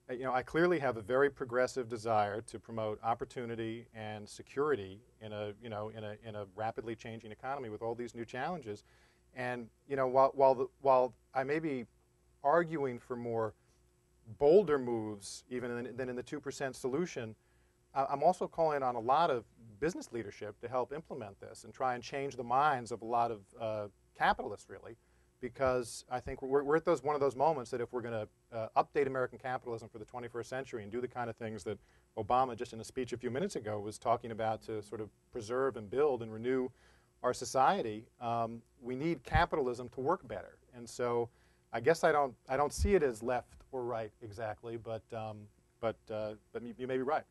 I clearly have a very progressive desire to promote opportunity and security in a rapidly changing economy with all these new challenges. And while I may be arguing for more bolder moves even than in the 2% solution, I'm also calling on a lot of business leadership to help implement this and try and change the minds of a lot of capitalists, really, because I think we're at one of those moments that if we're going to update American capitalism for the 21st century and do the kind of things that Obama, just in a speech a few minutes ago, was talking about to sort of preserve and build and renew our society, we need capitalism to work better. And so I guess I don't see it as left or right exactly, but you may be right.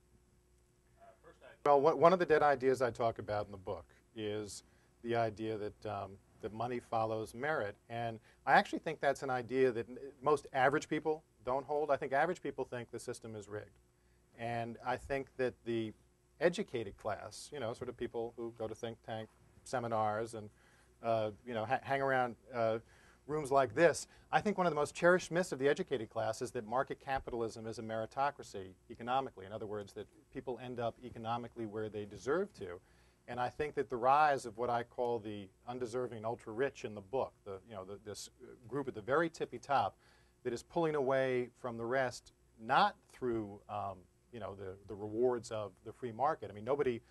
Well, one of the dead ideas I talk about in the book is the idea that that money follows merit, and I actually think that's an idea that most average people don't hold. I think average people think the system is rigged, and I think that the educated class, sort of people who go to think tank seminars and hang around rooms like this, I think one of the most cherished myths of the educated class is that market capitalism is a meritocracy economically. In other words, that people end up economically where they deserve to. And I think that the rise of what I call the undeserving ultra-rich in the book, this group at the very tippy top that is pulling away from the rest, not through the rewards of the free market. I mean, nobody,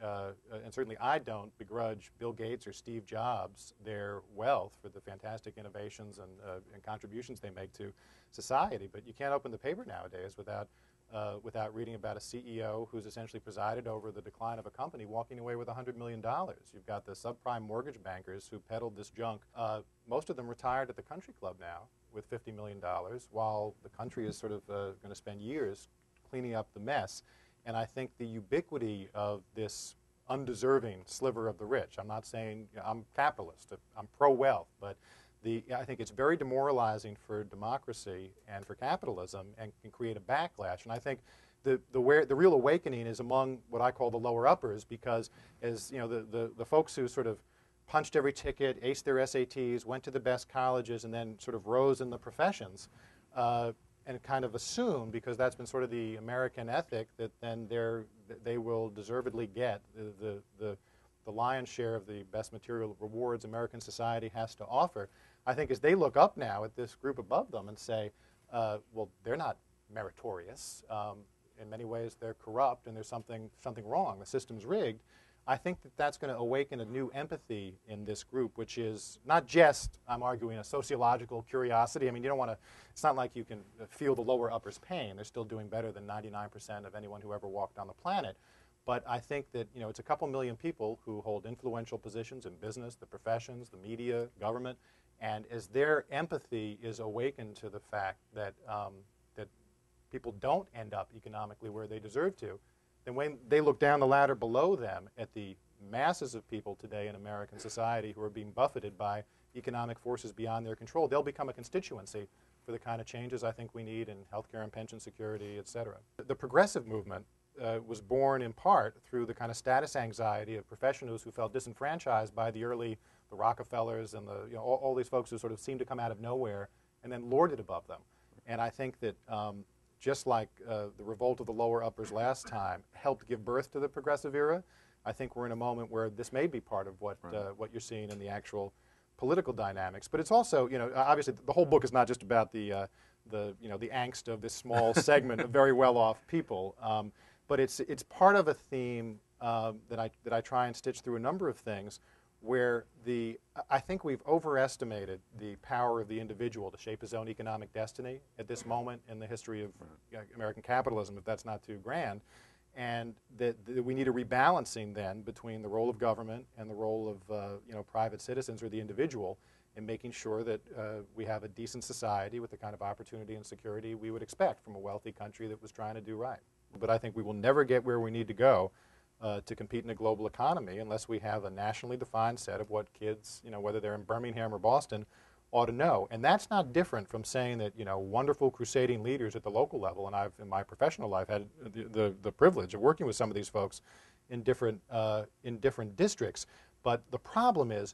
and certainly I don't begrudge Bill Gates or Steve Jobs their wealth for the fantastic innovations and contributions they make to society. But you can't open the paper nowadays without reading about a CEO who's essentially presided over the decline of a company walking away with $100 million. You've got the subprime mortgage bankers who peddled this junk. Most of them retired at the country club now with $50 million, while the country is sort of going to spend years cleaning up the mess. And I think the ubiquity of this undeserving sliver of the rich, I'm not saying I'm capitalist, I'm pro-wealth, but I think it's very demoralizing for democracy and for capitalism and can create a backlash. And I think the real awakening is among what I call the lower uppers, because as the folks who sort of punched every ticket, aced their SATs, went to the best colleges, and then sort of rose in the professions, and kind of assume, because that's been sort of the American ethic, that then they will deservedly get the lion's share of the best material rewards American society has to offer. I think as they look up now at this group above them and say, well, they're not meritorious. In many ways, they're corrupt, and there's something wrong. The system's rigged. I think that that's going to awaken a new empathy in this group, which is not just, I'm arguing, a sociological curiosity. I mean, you don't want to, it's not like you can feel the lower uppers' pain. They're still doing better than 99% of anyone who ever walked on the planet. But I think that, it's a couple million people who hold influential positions in business, the professions, the media, government, and as their empathy is awakened to the fact that, that people don't end up economically where they deserve to, then when they look down the ladder below them at the masses of people today in American society who are being buffeted by economic forces beyond their control, they'll become a constituency for the kind of changes I think we need in healthcare and pension security, et cetera. The progressive movement was born in part through the kind of status anxiety of professionals who felt disenfranchised by the Rockefellers and all these folks who sort of seemed to come out of nowhere and then lorded above them. And I think that just like the revolt of the lower uppers last time helped give birth to the progressive era, I think we're in a moment where this may be part of what you're seeing in the actual political dynamics. But it's also, obviously the whole book is not just about the angst of this small segment of very well-off people, but it's part of a theme that I try and stitch through a number of things, where I think we've overestimated the power of the individual to shape his own economic destiny at this moment in the history of American capitalism, if that's not too grand, and that we need a rebalancing then between the role of government and the role of private citizens or the individual in making sure that we have a decent society with the kind of opportunity and security we would expect from a wealthy country that was trying to do right. But I think we will never get where we need to go to compete in a global economy unless we have a nationally defined set of what kids, whether they're in Birmingham or Boston, ought to know. And that's not different from saying that, wonderful crusading leaders at the local level, and I've, in my professional life, had the privilege of working with some of these folks in different districts. But the problem is,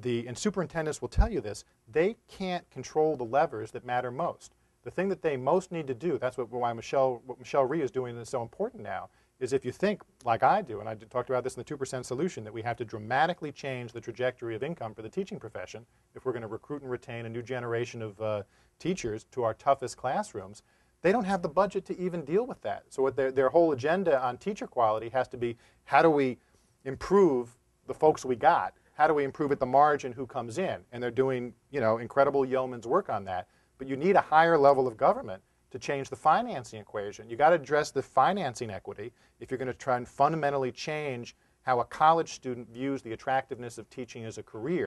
and superintendents will tell you this, they can't control the levers that matter most. The thing that they most need to do, that's what Michelle Rhee is doing is so important now, is if you think like I do, and I talked about this in the 2% solution, that we have to dramatically change the trajectory of income for the teaching profession if we're going to recruit and retain a new generation of teachers to our toughest classrooms, they don't have the budget to even deal with that. So what their whole agenda on teacher quality has to be, how do we improve the folks we got? How do we improve at the margin who comes in? And they're doing, you know, incredible yeoman's work on that. But you need a higher level of government to change the financing equation. You got to address the financing equity if you're going to try and fundamentally change how a college student views the attractiveness of teaching as a career.